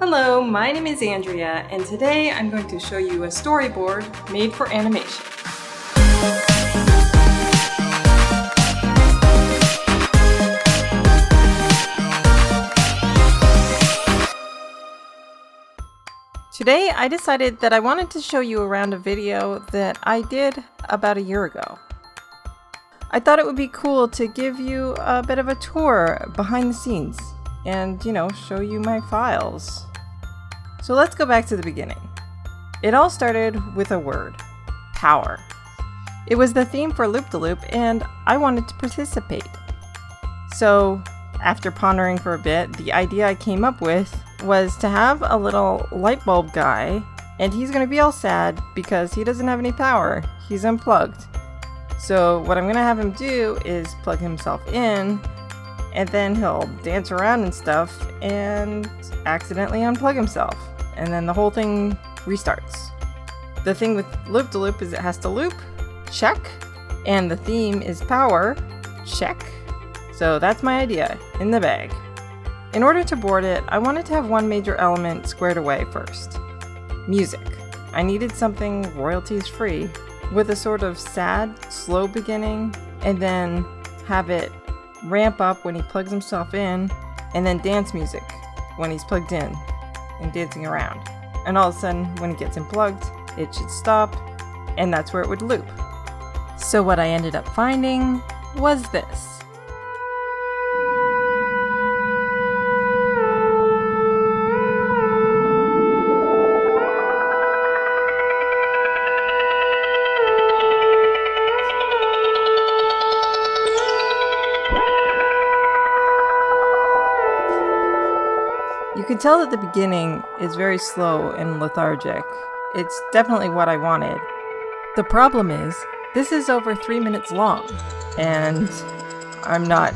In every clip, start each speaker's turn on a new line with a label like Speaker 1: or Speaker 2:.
Speaker 1: Hello, my name is Andrea, and today I'm going to show you a storyboard made for animation. Today I decided that I wanted to show you around a video that I did about a year ago. I thought it would be cool to give you a bit of a tour behind the scenes and, show you my files. So let's go back to the beginning. It all started with a word, power. It was the theme for Loop de Loop and I wanted to participate. So after pondering for a bit, the idea I came up with was to have a little light bulb guy, and he's going to be all sad because he doesn't have any power. He's unplugged. So what I'm going to have him do is plug himself in, and then he'll dance around and stuff and accidentally unplug himself. And then the whole thing restarts. The thing with Loop de Loop is it has to loop, check, and the theme is power, check. So that's my idea, in the bag. In order to board it, I wanted to have one major element squared away first. Music. I needed something royalties free, with a sort of sad, slow beginning, and then have it ramp up when he plugs himself in, and then dance music when he's plugged in and dancing around. And all of a sudden, when he gets unplugged, it should stop, and that's where it would loop. So what I ended up finding was this. You can tell that the beginning is very slow and lethargic. It's definitely what I wanted. The problem is, this is over 3 minutes long, and I'm not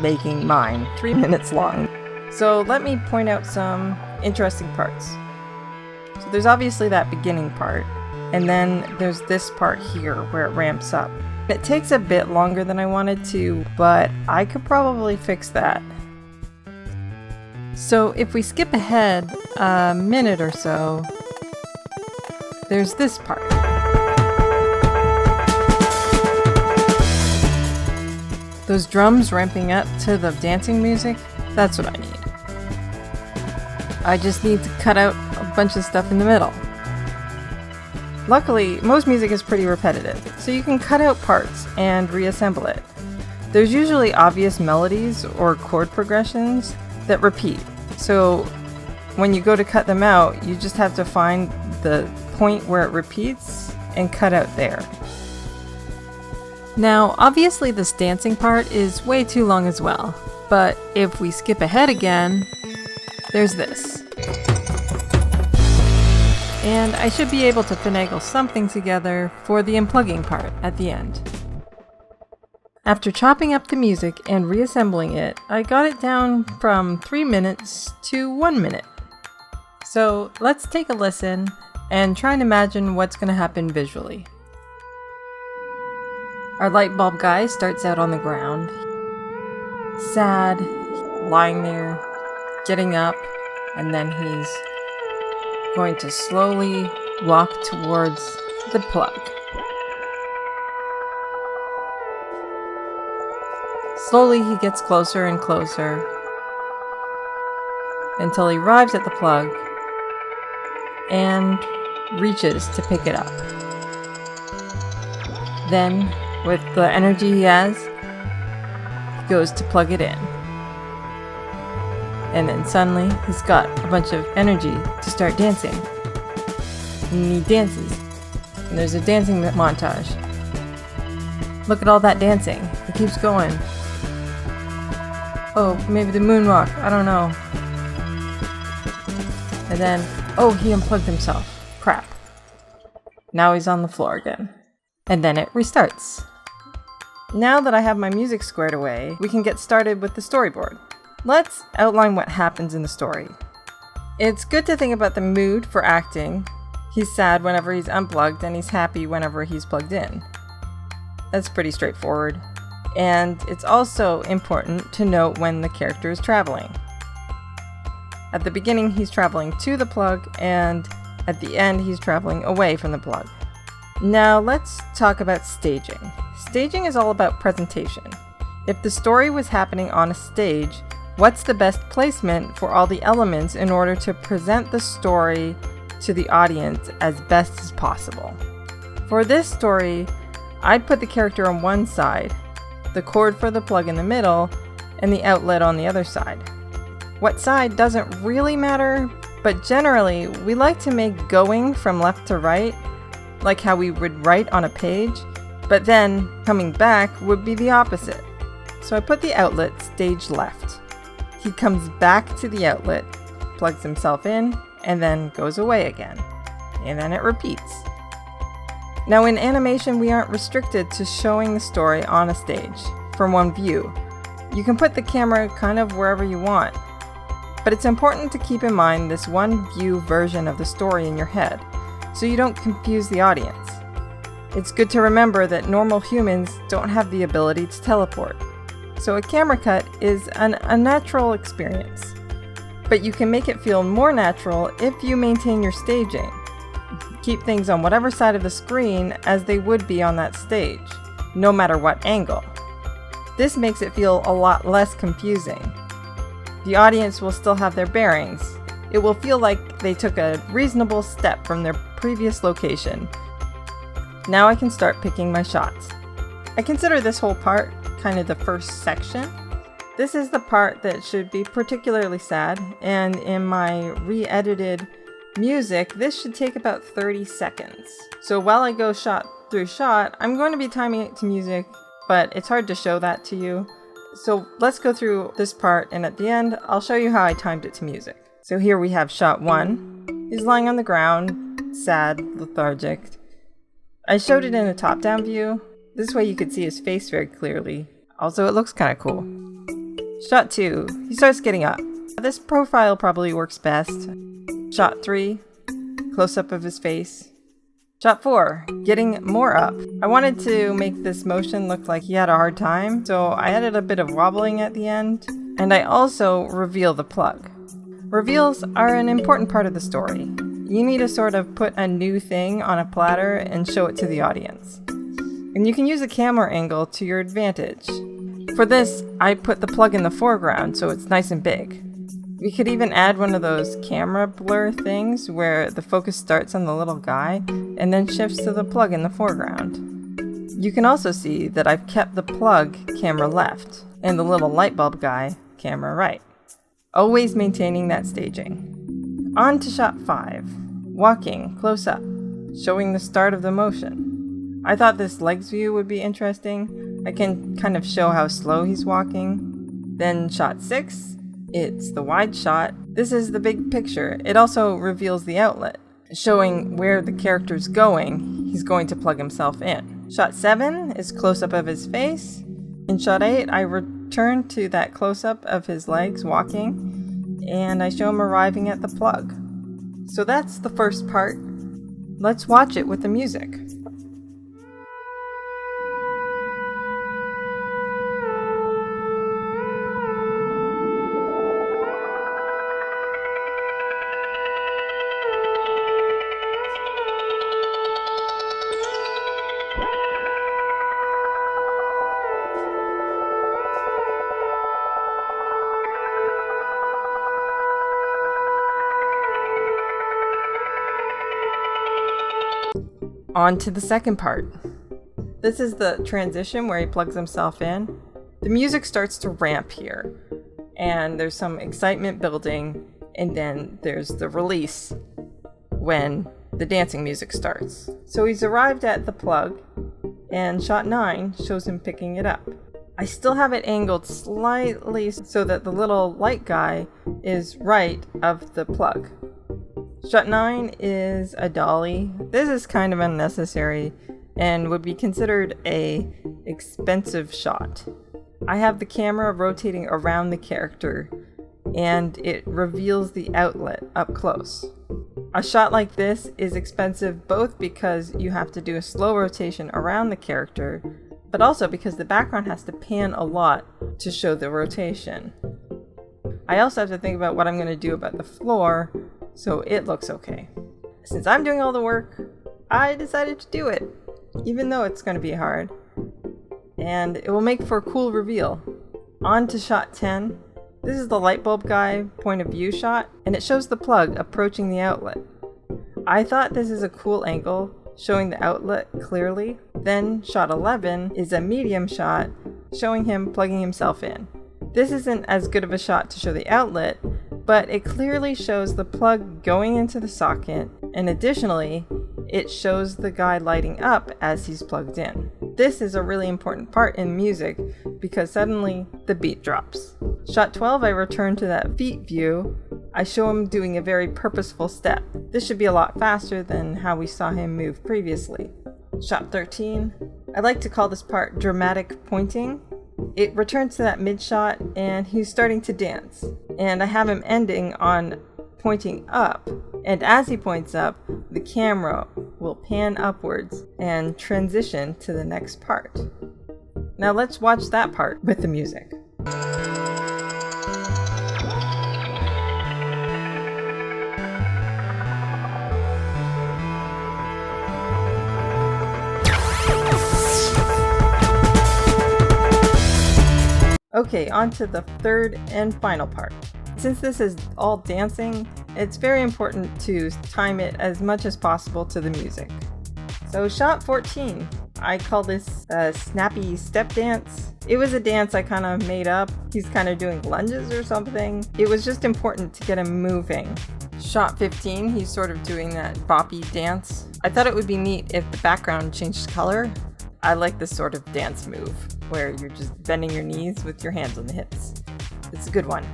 Speaker 1: making mine 3 minutes long. So let me point out some interesting parts. So there's obviously that beginning part, and then there's this part here where it ramps up. It takes a bit longer than I wanted to, but I could probably fix that. So if we skip ahead a minute or so, there's this part. Those drums ramping up to the dancing music, that's what I need. I just need to cut out a bunch of stuff in the middle. Luckily, most music is pretty repetitive, so you can cut out parts and reassemble it. There's usually obvious melodies or chord progressions that repeat. So when you go to cut them out, you just have to find the point where it repeats and cut out there. Now, obviously this dancing part is way too long as well, but if we skip ahead again, there's this. And I should be able to finagle something together for the unplugging part at the end. After chopping up the music and reassembling it, I got it down from 3 minutes to 1 minute. So let's take a listen and try and imagine what's going to happen visually. Our light bulb guy starts out on the ground, sad, lying there, getting up, and then he's going to slowly walk towards the plug. Slowly he gets closer and closer until he arrives at the plug and reaches to pick it up. Then, with the energy he has, he goes to plug it in. And then suddenly he's got a bunch of energy to start dancing. And he dances. And there's a dancing montage. Look at all that dancing. It keeps going. Oh, maybe the moonwalk, I don't know. And then, oh, he unplugged himself. Crap. Now he's on the floor again. And then it restarts. Now that I have my music squared away, we can get started with the storyboard. Let's outline what happens in the story. It's good to think about the mood for acting. He's sad whenever he's unplugged, and he's happy whenever he's plugged in. That's pretty straightforward. And it's also important to note when the character is traveling. At the beginning, he's traveling to the plug, and at the end, he's traveling away from the plug. Now let's talk about staging. Staging is all about presentation. If the story was happening on a stage, what's the best placement for all the elements in order to present the story to the audience as best as possible? For this story, I'd put the character on one side, the cord for the plug in the middle, and the outlet on the other side. What side doesn't really matter, but generally we like to make going from left to right, like how we would write on a page, but then coming back would be the opposite. So I put the outlet stage left. He comes back to the outlet, plugs himself in, and then goes away again. And then it repeats. Now in animation, we aren't restricted to showing the story on a stage from one view. You can put the camera kind of wherever you want. But it's important to keep in mind this one view version of the story in your head, so you don't confuse the audience. It's good to remember that normal humans don't have the ability to teleport. So a camera cut is an unnatural experience. But you can make it feel more natural if you maintain your staging. Keep things on whatever side of the screen as they would be on that stage, no matter what angle. This makes it feel a lot less confusing. The audience will still have their bearings. It will feel like they took a reasonable step from their previous location. Now I can start picking my shots. I consider this whole part kind of the first section. This is the part that should be particularly sad, and in my re-edited music, this should take about 30 seconds. So while I go shot through shot, I'm going to be timing it to music, but it's hard to show that to you. So let's go through this part, and at the end, I'll show you how I timed it to music. So here we have shot 1. He's lying on the ground, sad, lethargic. I showed it in a top-down view. This way you could see his face very clearly. Also, it looks kind of cool. Shot 2. He starts getting up. This profile probably works best. Shot 3. Close-up of his face. Shot 4. Getting more up. I wanted to make this motion look like he had a hard time, so I added a bit of wobbling at the end. And I also reveal the plug. Reveals are an important part of the story. You need to sort of put a new thing on a platter and show it to the audience. And you can use a camera angle to your advantage. For this, I put the plug in the foreground so it's nice and big. We could even add one of those camera blur things where the focus starts on the little guy and then shifts to the plug in the foreground. You can also see that I've kept the plug camera left and the little light bulb guy camera right. Always maintaining that staging. On to shot 5. Walking close up, showing the start of the motion. I thought this legs view would be interesting. I can kind of show how slow he's walking. Then shot 6, it's the wide shot. This is the big picture. It also reveals the outlet, showing where the character's going. He's going to plug himself in. Shot 7 is close-up of his face. In shot 8, I return to that close-up of his legs walking, and I show him arriving at the plug. So that's the first part. Let's watch it with the music. On to the second part. This is the transition where he plugs himself in. The music starts to ramp here, and there's some excitement building, and then there's the release when the dancing music starts. So he's arrived at the plug, and shot 9 shows him picking it up. I still have it angled slightly so that the little light guy is right of the plug. Shot 9 is a dolly. This is kind of unnecessary and would be considered a expensive shot. I have the camera rotating around the character and it reveals the outlet up close. A shot like this is expensive both because you have to do a slow rotation around the character, but also because the background has to pan a lot to show the rotation. I also have to think about what I'm going to do about the floor so it looks okay. Since I'm doing all the work, I decided to do it, even though it's going to be hard. And it will make for a cool reveal. On to shot 10. This is the light bulb guy point of view shot, and it shows the plug approaching the outlet. I thought this is a cool angle, showing the outlet clearly. Then shot 11 is a medium shot, showing him plugging himself in. This isn't as good of a shot to show the outlet, but it clearly shows the plug going into the socket, and additionally, it shows the guy lighting up as he's plugged in. This is a really important part in music because suddenly the beat drops. Shot 12, I return to that feet view. I show him doing a very purposeful step. This should be a lot faster than how we saw him move previously. Shot 13, I like to call this part dramatic pointing. It returns to that mid shot and he's starting to dance. And I have him ending on pointing up. And as he points up, the camera will pan upwards and transition to the next part. Now let's watch that part with the music. Okay, on to the third and final part. Since this is all dancing, it's very important to time it as much as possible to the music. So shot 14, I call this a snappy step dance. It was a dance I kind of made up. He's kind of doing lunges or something. It was just important to get him moving. Shot 15, he's sort of doing that boppy dance. I thought it would be neat if the background changed color. I like this sort of dance move where you're just bending your knees with your hands on the hips. It's a good one.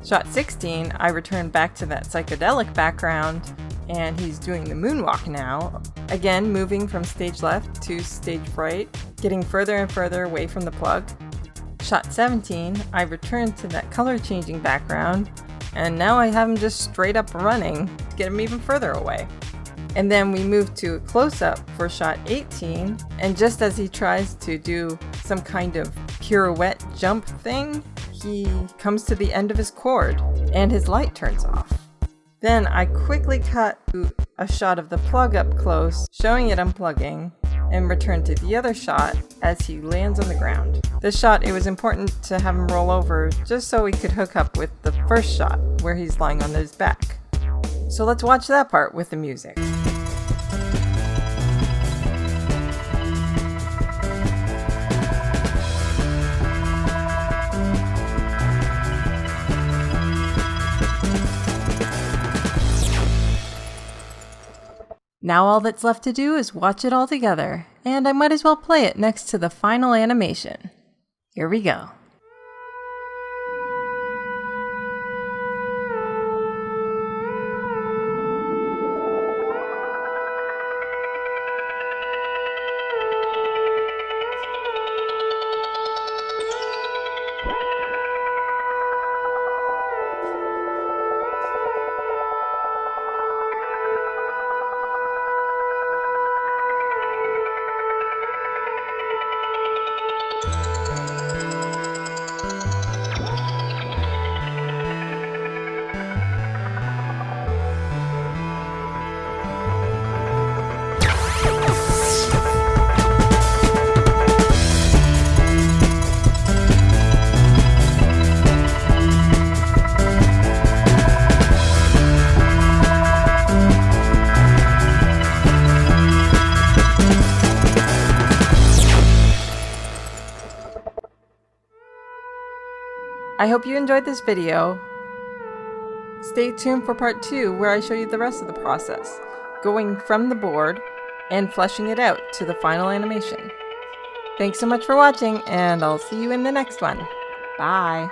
Speaker 1: Shot 16, I return back to that psychedelic background and he's doing the moonwalk now. Again, moving from stage left to stage right, getting further and further away from the plug. Shot 17, I return to that color changing background and now I have him just straight up running to get him even further away. And then we move to a close-up for shot 18, and just as he tries to do some kind of pirouette jump thing, he comes to the end of his cord, and his light turns off. Then I quickly cut to a shot of the plug up close, showing it unplugging, and return to the other shot as he lands on the ground. This shot, it was important to have him roll over just so we could hook up with the first shot, where he's lying on his back. So let's watch that part with the music. Now all that's left to do is watch it all together, and I might as well play it next to the final animation. Here we go. I hope you enjoyed this video. Stay tuned for part 2 where I show you the rest of the process, going from the board and fleshing it out to the final animation. Thanks so much for watching, and I'll see you in the next one. Bye!